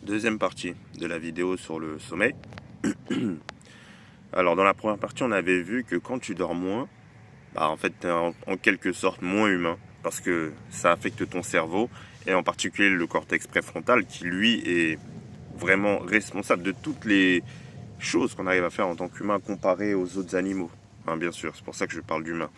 Deuxième partie de la vidéo sur le sommeil. Alors dans la première partie, on avait vu que quand tu dors moins, en fait tu es en quelque sorte moins humain parce que ça affecte ton cerveau et en particulier le cortex préfrontal qui lui est vraiment responsable de toutes les choses qu'on arrive à faire en tant qu'humain comparé aux autres animaux. Bien sûr, c'est pour ça que je parle d'humain.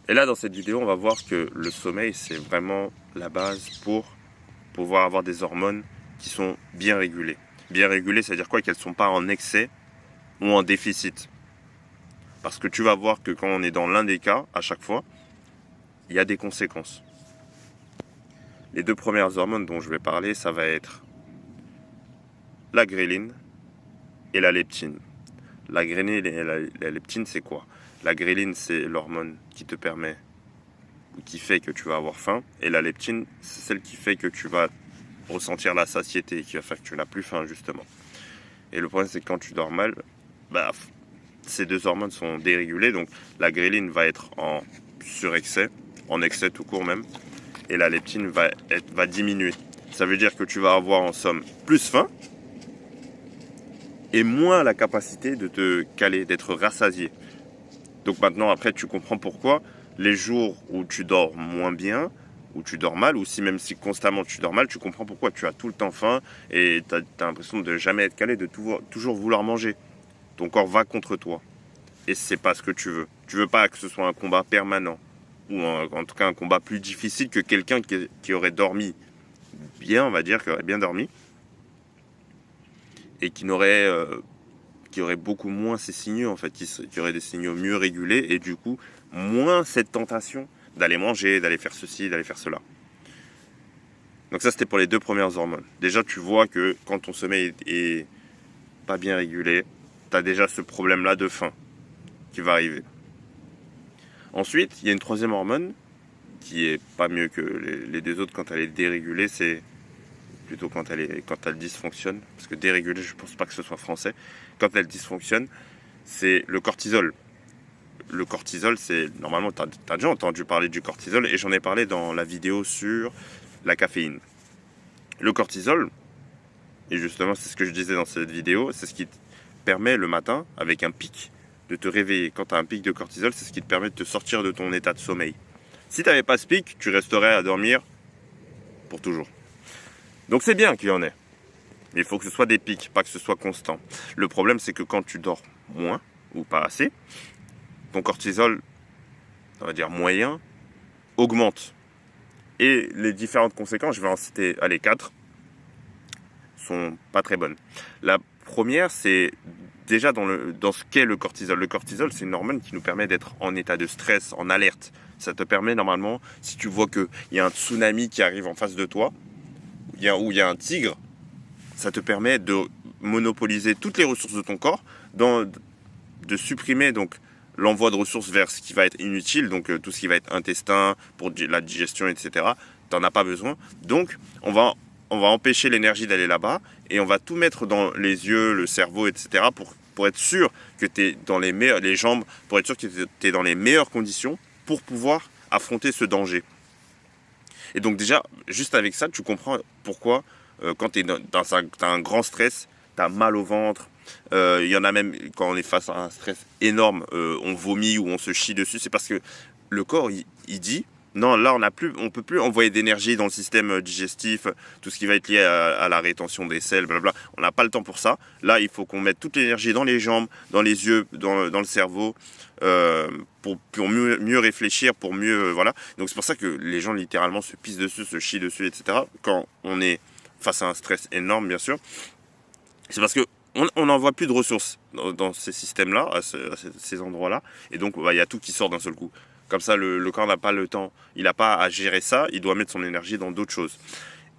Et là dans cette vidéo, on va voir que le sommeil c'est vraiment la base pour pouvoir avoir des hormones qui sont bien régulées. Bien régulées, c'est-à-dire quoi? Qu'elles ne sont pas en excès ou en déficit. Parce que tu vas voir que quand on est dans l'un des cas, à chaque fois, il y a des conséquences. Les deux premières hormones dont je vais parler, ça va être la gréline et la leptine. La gréline et la leptine, c'est quoi? La gréline, c'est l'hormone qui te permet ou qui fait que tu vas avoir faim. Et la leptine, c'est celle qui fait que tu vas ressentir la satiété, qui va faire que tu n'as plus faim, justement. Et le problème, c'est que quand tu dors mal, ces deux hormones sont dérégulées. Donc la gréline va être en surexcès, en excès tout court même. Et la leptine va diminuer. Ça veut dire que tu vas avoir en somme plus faim et moins la capacité de te caler, d'être rassasié. Donc maintenant, après, tu comprends pourquoi les jours où tu dors moins bien, où tu dors mal, ou même si constamment tu dors mal, tu comprends pourquoi tu as tout le temps faim et tu as l'impression de jamais être calé, de toujours vouloir manger. Ton corps va contre toi. Et c'est pas ce que tu veux. Tu veux pas que ce soit un combat permanent. Ou en tout cas un combat plus difficile que quelqu'un qui aurait dormi bien, on va dire, qui aurait bien dormi. Et qui aurait beaucoup moins ces signaux, en fait, qui aurait des signaux mieux régulés et du coup, moins cette tentation d'aller manger, d'aller faire ceci, d'aller faire cela. Donc ça, c'était pour les deux premières hormones. Déjà, tu vois que quand ton sommeil est pas bien régulé, tu as déjà ce problème-là de faim qui va arriver. Ensuite, il y a une troisième hormone qui est pas mieux que les deux autres quand elle est dérégulée, c'est plutôt quand elle dysfonctionne, parce que dérégulée, je pense pas que ce soit français. Quand elle dysfonctionne, c'est le cortisol. Le cortisol, c'est normalement, tu as déjà entendu parler du cortisol et j'en ai parlé dans la vidéo sur la caféine. Le cortisol, et justement c'est ce que je disais dans cette vidéo, c'est ce qui te permet le matin, avec un pic, de te réveiller. Quand tu as un pic de cortisol, c'est ce qui te permet de te sortir de ton état de sommeil. Si tu n'avais pas ce pic, tu resterais à dormir pour toujours. Donc c'est bien qu'il y en ait. Mais il faut que ce soit des pics, pas que ce soit constant. Le problème, c'est que quand tu dors moins, ou pas assez, ton cortisol, on va dire moyen, augmente. Et les différentes conséquences, je vais en citer 4, sont pas très bonnes. La première, c'est déjà dans ce qu'est le cortisol. Le cortisol, c'est une hormone qui nous permet d'être en état de stress, en alerte. Ça te permet normalement, si tu vois qu'il y a un tsunami qui arrive en face de toi, où il y a un tigre, ça te permet de monopoliser toutes les ressources de ton corps, de supprimer donc l'envoi de ressources vers ce qui va être inutile, donc tout ce qui va être intestin, pour la digestion, etc. Tu n'en as pas besoin. Donc, on va empêcher l'énergie d'aller là-bas et on va tout mettre dans les yeux, le cerveau, etc. pour être sûr que tu es dans les jambes, pour être sûr que tu es dans les meilleures conditions pour pouvoir affronter ce danger. Et donc déjà, juste avec ça, tu comprends pourquoi quand tu as un grand stress, tu as mal au ventre. Il y en a même, quand on est face à un stress énorme, on vomit ou on se chie dessus. C'est parce que le corps, il dit, non, là, on ne peut plus envoyer d'énergie dans le système digestif, tout ce qui va être lié à la rétention des sels, blablabla. On n'a pas le temps pour ça. Là, il faut qu'on mette toute l'énergie dans les jambes, dans les yeux, dans le cerveau, pour mieux réfléchir, pour mieux... voilà. Donc c'est pour ça que les gens littéralement se pissent dessus, se chient dessus, etc. Quand on est face à un stress énorme, bien sûr. C'est parce qu'on n'envoie plus de ressources dans ces systèmes-là, à ces endroits-là. Et donc, il y a tout qui sort d'un seul coup. Comme ça, le corps n'a pas le temps. Il n'a pas à gérer ça. Il doit mettre son énergie dans d'autres choses.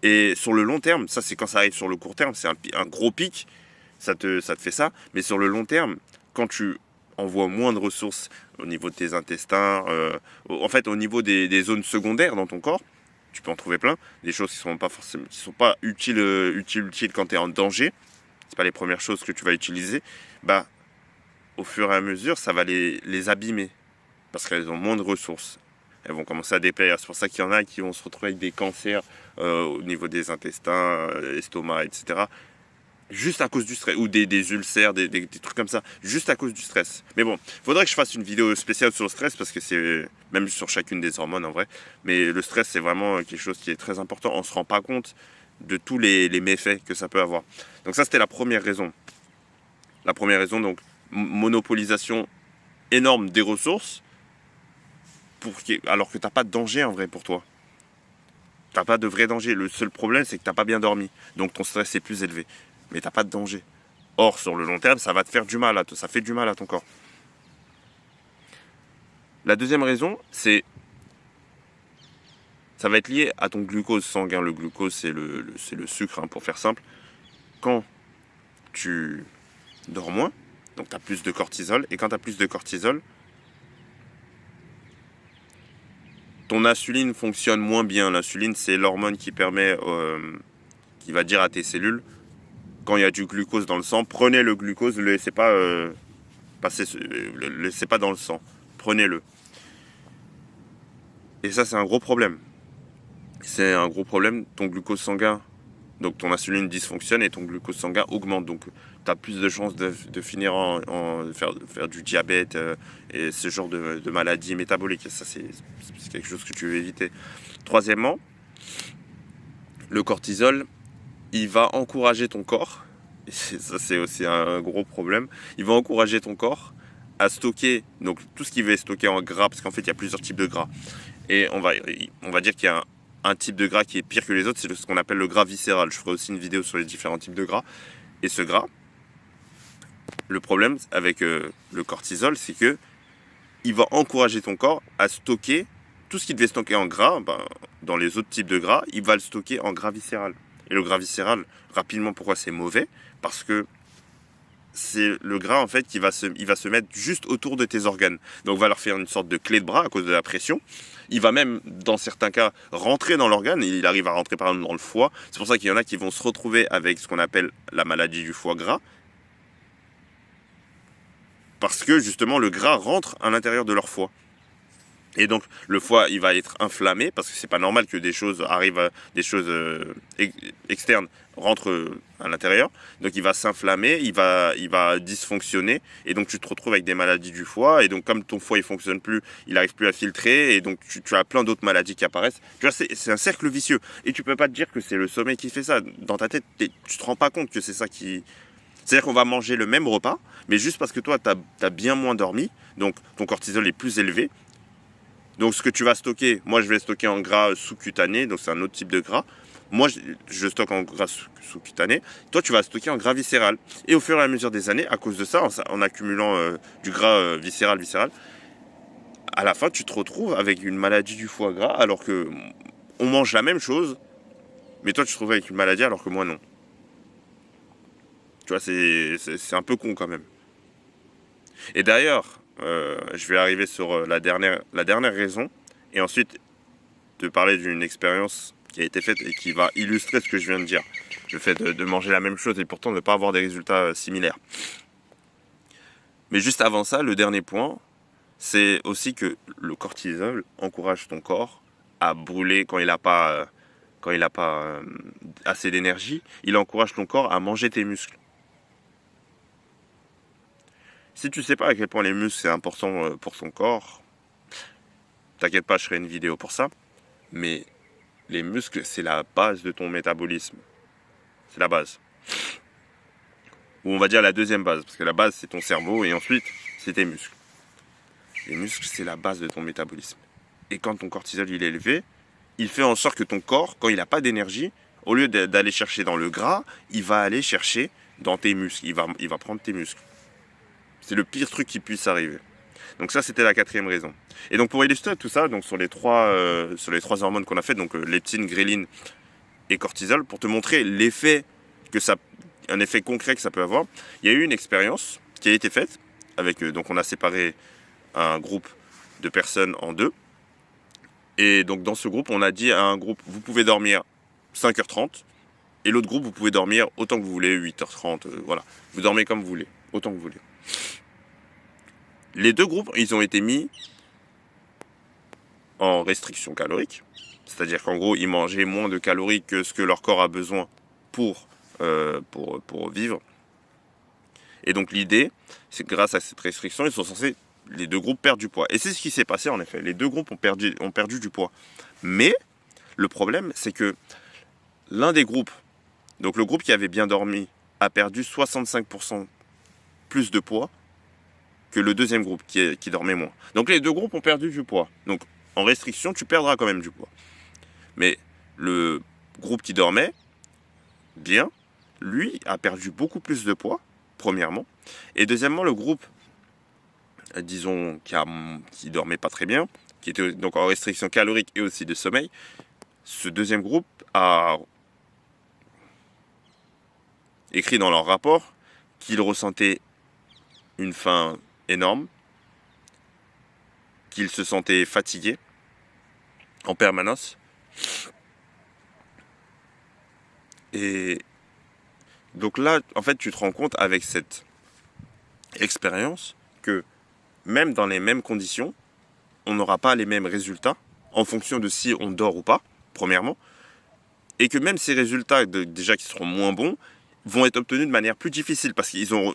Et sur le long terme, ça, c'est quand ça arrive sur le court terme. C'est un gros pic. Ça te fait ça. Mais sur le long terme, quand tu envoies moins de ressources au niveau de tes intestins, en fait, au niveau des zones secondaires dans ton corps, tu peux en trouver plein. Des choses qui ne sont pas utiles quand tu es en danger. C'est pas les premières choses que tu vas utiliser. Au fur et à mesure, ça va les abîmer. Parce qu'elles ont moins de ressources. elles vont commencer à dépérir. C'est pour ça qu'il y en a qui vont se retrouver avec des cancers au niveau des intestins, estomac, etc. Juste à cause du stress, ou des ulcères, des trucs comme ça, juste à cause du stress. Mais bon, il faudrait que je fasse une vidéo spéciale sur le stress, parce que c'est même sur chacune des hormones en vrai, mais le stress c'est vraiment quelque chose qui est très important, on ne se rend pas compte de tous les méfaits que ça peut avoir. Donc ça c'était la première raison. La première raison, donc monopolisation énorme des ressources, alors que tu n'as pas de danger en vrai pour toi. Tu n'as pas de vrai danger, le seul problème c'est que tu n'as pas bien dormi, donc ton stress est plus élevé. Mais tu n'as pas de danger. Or, sur le long terme, ça va te faire du mal, ça fait du mal à ton corps. La deuxième raison, ça va être lié à ton glucose sanguin. Le glucose, c'est le sucre, hein, pour faire simple. Quand tu dors moins, donc tu as plus de cortisol, et quand tu as plus de cortisol, ton insuline fonctionne moins bien. L'insuline, c'est l'hormone qui permet, qui va dire à tes cellules, quand il y a du glucose dans le sang, prenez le glucose, ne le laissez pas le laissez pas dans le sang, prenez-le. Et ça c'est un gros problème. C'est un gros problème, ton glucose sanguin, donc ton insuline dysfonctionne et ton glucose sanguin augmente. Donc tu as plus de chances de finir faire du diabète et ce genre de maladies métaboliques. Et ça c'est quelque chose que tu veux éviter. Troisièmement, le cortisol, il va encourager ton corps, et ça c'est aussi un gros problème, il va encourager ton corps à stocker, donc tout ce qui va stocker en gras, parce qu'en fait il y a plusieurs types de gras, et on va dire qu'il y a un type de gras qui est pire que les autres, c'est ce qu'on appelle le gras viscéral. Je ferai aussi une vidéo sur les différents types de gras, et ce gras, le problème avec le cortisol, c'est que il va encourager ton corps à stocker tout ce qui devait stocker en gras, dans les autres types de gras, il va le stocker en gras viscéral. Et le gras viscéral, rapidement, pourquoi c'est mauvais? Parce que c'est le gras en fait qui va se mettre juste autour de tes organes. Donc va leur faire une sorte de clé de bras à cause de la pression. Il va même, dans certains cas, rentrer dans l'organe. Il arrive à rentrer par exemple dans le foie. C'est pour ça qu'il y en a qui vont se retrouver avec ce qu'on appelle la maladie du foie gras. Parce que justement le gras rentre à l'intérieur de leur foie. Et donc le foie il va être inflammé, parce que c'est pas normal que des choses arrivent, des choses externes rentrent à l'intérieur. Donc il va s'inflammer, il va dysfonctionner, et donc tu te retrouves avec des maladies du foie. Et donc comme ton foie il fonctionne plus, il n'arrive plus à filtrer, et donc tu as plein d'autres maladies qui apparaissent. Tu vois, c'est un cercle vicieux. Et tu peux pas te dire que c'est le sommeil qui fait ça. Dans ta tête, tu te rends pas compte que c'est ça qui... C'est-à-dire qu'on va manger le même repas, mais juste parce que toi tu as bien moins dormi, donc ton cortisol est plus élevé. Donc ce que tu vas stocker, moi je vais stocker en gras sous-cutané, donc c'est un autre type de gras. Moi je stocke en gras sous-cutané, toi tu vas stocker en gras viscéral. Et au fur et à mesure des années, à cause de ça, en accumulant du gras viscéral, à la fin tu te retrouves avec une maladie du foie gras, alors que on mange la même chose, mais toi tu te retrouves avec une maladie alors que moi non. Tu vois, c'est un peu con quand même. Et d'ailleurs, je vais arriver sur la dernière raison, et ensuite te parler d'une expérience qui a été faite et qui va illustrer ce que je viens de dire. Le fait de manger la même chose et pourtant de ne pas avoir des résultats similaires. Mais juste avant ça, le dernier point, c'est aussi que le cortisol encourage ton corps à brûler quand il n'a pas, assez d'énergie. Il encourage ton corps à manger tes muscles. Si tu sais pas à quel point les muscles c'est important pour ton corps, t'inquiète pas, je ferai une vidéo pour ça. Mais les muscles, c'est la base de ton métabolisme. C'est la base. Ou on va dire la deuxième base, parce que la base c'est ton cerveau et ensuite c'est tes muscles. Les muscles, c'est la base de ton métabolisme. Et quand ton cortisol il est élevé, il fait en sorte que ton corps, quand il n'a pas d'énergie, au lieu d'aller chercher dans le gras, il va aller chercher dans tes muscles. Il va prendre tes muscles. C'est le pire truc qui puisse arriver. Donc ça, c'était la quatrième raison. Et donc pour illustrer tout ça, donc sur les trois hormones qu'on a fait, donc leptine, ghrelin et cortisol, pour te montrer l'effet un effet concret que ça peut avoir, il y a eu une expérience qui a été faite avec donc on a séparé un groupe de personnes en deux. Et donc dans ce groupe, on a dit à un groupe, vous pouvez dormir 5h30, et l'autre groupe, vous pouvez dormir autant que vous voulez, 8h30, voilà. Vous dormez comme vous voulez, autant que vous voulez. Les deux groupes, ils ont été mis en restriction calorique. C'est-à-dire qu'en gros, ils mangeaient moins de calories que ce que leur corps a besoin pour vivre. Et donc l'idée, c'est que grâce à cette restriction, ils sont censés, les deux groupes, perdre du poids. Et c'est ce qui s'est passé en effet. Les deux groupes ont perdu du poids. Mais le problème, c'est que l'un des groupes, donc le groupe qui avait bien dormi, a perdu 65% plus de poids que le deuxième groupe qui dormait moins. Donc les deux groupes ont perdu du poids. Donc en restriction, tu perdras quand même du poids. Mais le groupe qui dormait bien, lui, a perdu beaucoup plus de poids, premièrement. Et deuxièmement, le groupe, disons, qui dormait pas très bien, qui était donc en restriction calorique et aussi de sommeil, ce deuxième groupe a écrit dans leur rapport qu'ils ressentaient une faim énorme, qu'ils se sentaient fatigués en permanence. Et donc là, en fait, tu te rends compte avec cette expérience que même dans les mêmes conditions, on n'aura pas les mêmes résultats en fonction de si on dort ou pas, premièrement, et que même ces résultats, déjà qui seront moins bons, vont être obtenus de manière plus difficile, parce qu'ils ont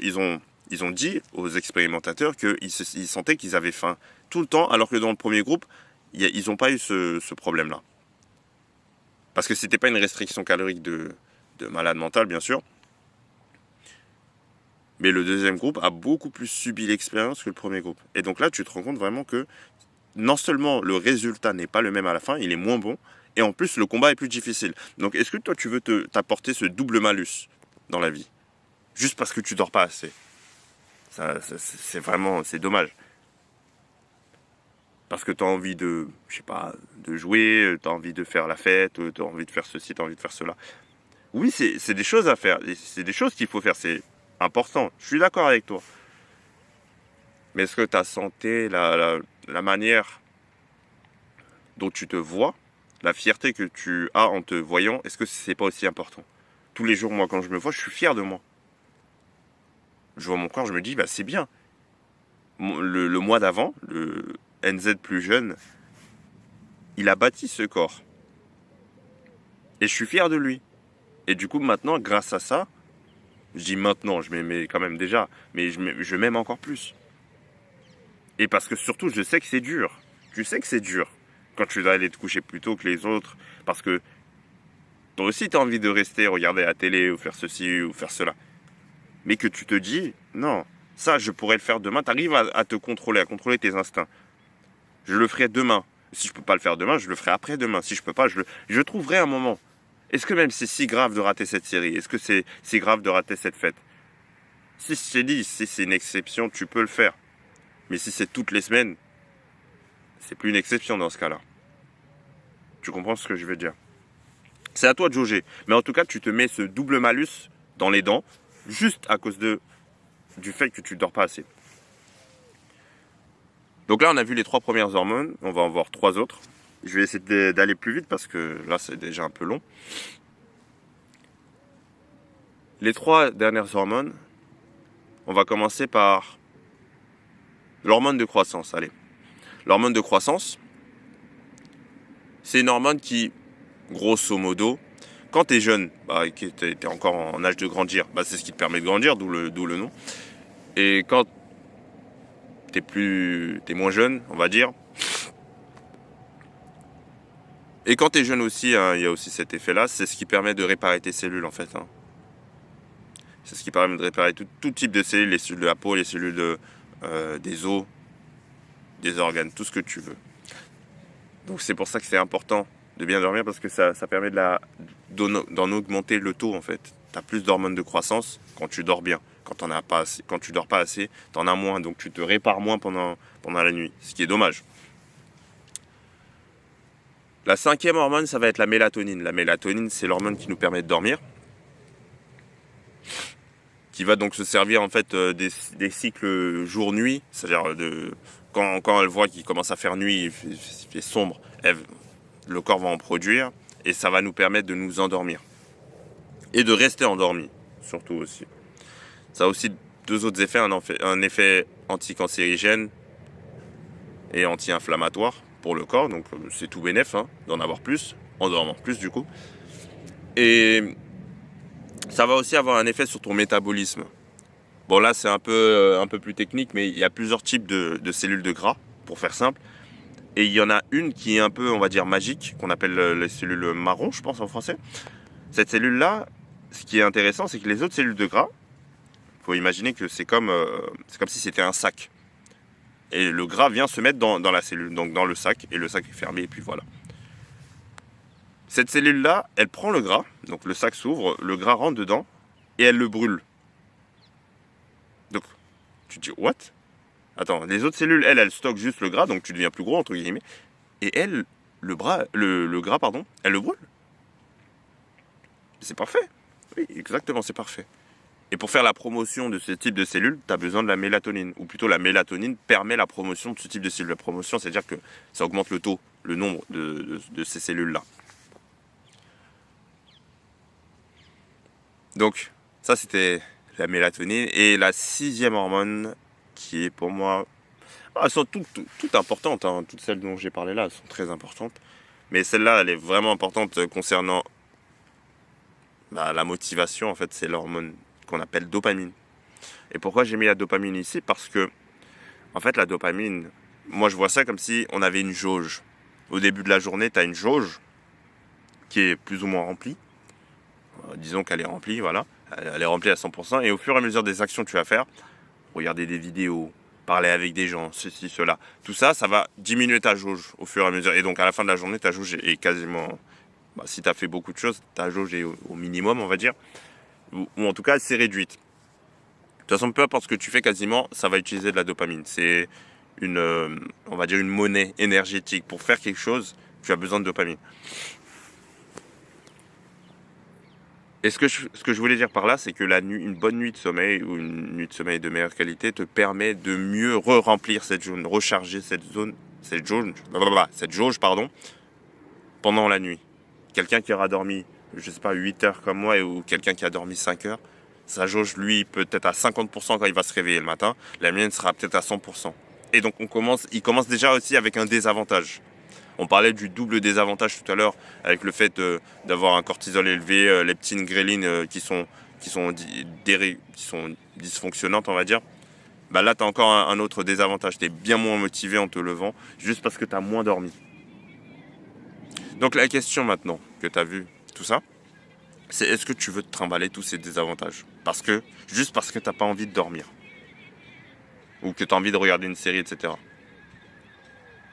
dit aux expérimentateurs qu'ils sentaient qu'ils avaient faim tout le temps, alors que dans le premier groupe, ils n'ont pas eu ce problème-là. Parce que c'était pas une restriction calorique de malade mental, bien sûr. Mais le deuxième groupe a beaucoup plus subi l'expérience que le premier groupe. Et donc là, tu te rends compte vraiment que non seulement le résultat n'est pas le même à la fin, il est moins bon, et en plus, le combat est plus difficile. Donc, est-ce que toi, tu veux t'apporter ce double malus dans la vie? Juste parce que tu dors pas assez. C'est vraiment, c'est dommage. Parce que tu as envie de, je sais pas, de jouer, tu as envie de faire la fête, tu as envie de faire ceci, tu as envie de faire cela. Oui, c'est des choses à faire, c'est des choses qu'il faut faire, c'est important. Je suis d'accord avec toi. Mais est-ce que ta santé, la manière dont tu te vois, la fierté que tu as en te voyant, est-ce que c'est pas aussi important? Tous les jours, moi, quand je me vois, je suis fier de moi. Je vois mon corps, je me dis, bah c'est bien. Le mois d'avant, le NZ plus jeune, il a bâti ce corps. Et je suis fier de lui. Et du coup, maintenant, grâce à ça, je dis maintenant, je m'aimais quand même déjà, mais je m'aime encore plus. Et parce que surtout, je sais que c'est dur. Tu sais que c'est dur quand tu dois aller te coucher plus tôt que les autres. Parce que toi aussi, tu as envie de rester, regarder la télé, ou faire ceci, ou faire cela. Mais que tu te dis, non, ça, je pourrais le faire demain. Tu arrives à te contrôler, à contrôler tes instincts. Je le ferai demain. Si je peux pas le faire demain, je le ferai après-demain. Si je peux pas, je trouverai un moment. Est-ce que même c'est si grave de rater cette série? Est-ce que c'est si grave de rater cette fête? Si je t'ai dit, si c'est une exception, tu peux le faire. Mais si c'est toutes les semaines, c'est plus une exception dans ce cas-là. Tu comprends ce que je veux dire? C'est à toi de jauger. Mais en tout cas, tu te mets ce double malus dans les dents, juste à cause du fait que tu ne dors pas assez. Donc là, on a vu les 3 premières hormones. On va en voir 3 autres. Je vais essayer d'aller plus vite parce que là, c'est déjà un peu long. Les 3 dernières hormones, on va commencer par l'hormone de croissance. Allez. L'hormone de croissance, c'est une hormone qui, grosso modo, quand tu es jeune, que tu es encore en âge de grandir, c'est ce qui te permet de grandir, d'où le nom. Et quand t'es moins jeune, on va dire. Et quand tu es jeune aussi, hein, il y a aussi cet effet-là, c'est ce qui permet de réparer tes cellules en fait. Hein. C'est ce qui permet de réparer tout type de cellules, les cellules de la peau, les cellules des os, des organes, tout ce que tu veux. Donc c'est pour ça que c'est important de bien dormir parce que ça permet d'en augmenter le taux en fait. Tu as plus d'hormones de croissance quand tu dors bien. Quand tu dors pas assez, tu en as moins, donc tu te répares moins pendant la nuit, ce qui est dommage. La 5e hormone, ça va être la mélatonine. La mélatonine, c'est l'hormone qui nous permet de dormir, qui va donc se servir en fait des cycles jour-nuit, c'est-à-dire quand elle voit qu'il commence à faire nuit, il fait sombre, le corps va en produire et ça va nous permettre de nous endormir et de rester endormi, surtout aussi. Ça a aussi 2 effets, un effet anticancérigène et anti-inflammatoire. pour le corps, donc c'est tout bénef hein, d'en avoir plus, en dormant plus du coup. Et ça va aussi avoir un effet sur ton métabolisme. Bon là c'est un peu plus technique, mais il y a plusieurs types de cellules de gras, pour faire simple. Et il y en a une qui est un peu, on va dire, magique, qu'on appelle les cellules marron, je pense en français. Cette cellule-là, ce qui est intéressant, c'est que les autres cellules de gras, il faut imaginer que c'est comme si c'était un sac. Et le gras vient se mettre dans la cellule, donc dans le sac, et le sac est fermé, et puis voilà. Cette cellule-là, elle prend le gras, donc le sac s'ouvre, le gras rentre dedans, et elle le brûle. Donc, tu te dis, what? Attends, les autres cellules, elles stockent juste le gras, donc tu deviens plus gros, entre guillemets. Et elle, le gras, pardon, elle le brûle. C'est parfait. Oui, exactement, c'est parfait. Et pour faire la promotion de ce type de cellules, tu as besoin de la mélatonine. Ou plutôt, la mélatonine permet la promotion de ce type de cellules. La promotion, c'est-à-dire que ça augmente le taux, le nombre de ces cellules-là. Donc, ça, c'était la mélatonine. Et la 6e hormone, qui est pour moi... elles sont toutes importantes, hein. Toutes celles dont j'ai parlé là, elles sont très importantes. Mais celle-là, elle est vraiment importante concernant la motivation. En fait, c'est l'hormone qu'on appelle dopamine. Et pourquoi j'ai mis la dopamine ici? Parce que, en fait, la dopamine, moi je vois ça comme si on avait une jauge. Au début de la journée, tu as une jauge qui est plus ou moins remplie. Disons qu'elle est remplie, voilà. Elle est remplie à 100%. Et au fur et à mesure des actions que tu vas faire, regarder des vidéos, parler avec des gens, ceci, cela, tout ça, ça va diminuer ta jauge au fur et à mesure. Et donc à la fin de la journée, ta jauge est quasiment... si tu as fait beaucoup de choses, ta jauge est au minimum, on va dire. Ou en tout cas, elle s'est réduite. De toute façon, peu importe ce que tu fais, quasiment, ça va utiliser de la dopamine. C'est on va dire une monnaie énergétique. Pour faire quelque chose, tu as besoin de dopamine. Et ce que je voulais dire par là, c'est que une bonne nuit de sommeil ou une nuit de sommeil de meilleure qualité te permet de mieux remplir cette zone, recharger cette jauge, pendant la nuit. Quelqu'un qui aura dormi, je sais pas, 8 heures comme moi, ou quelqu'un qui a dormi 5 heures, sa jauge, lui, peut être à 50% quand il va se réveiller le matin. La mienne sera peut-être à 100%. Et donc, il commence déjà aussi avec un désavantage. On parlait du double désavantage tout à l'heure, avec le fait d'avoir un cortisol élevé, leptine, ghrelin qui sont dysfonctionnantes, on va dire. Bah là, tu as encore un autre désavantage. Tu es bien moins motivé en te levant, juste parce que tu as moins dormi. Donc la question maintenant que tu as vu tout ça, c'est est-ce que tu veux te trimballer tous ces désavantages? Juste parce que tu n'as pas envie de dormir. Ou que tu as envie de regarder une série, etc.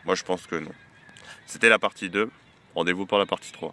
Moi, je pense que non. C'était la partie 2. Rendez-vous pour la partie 3.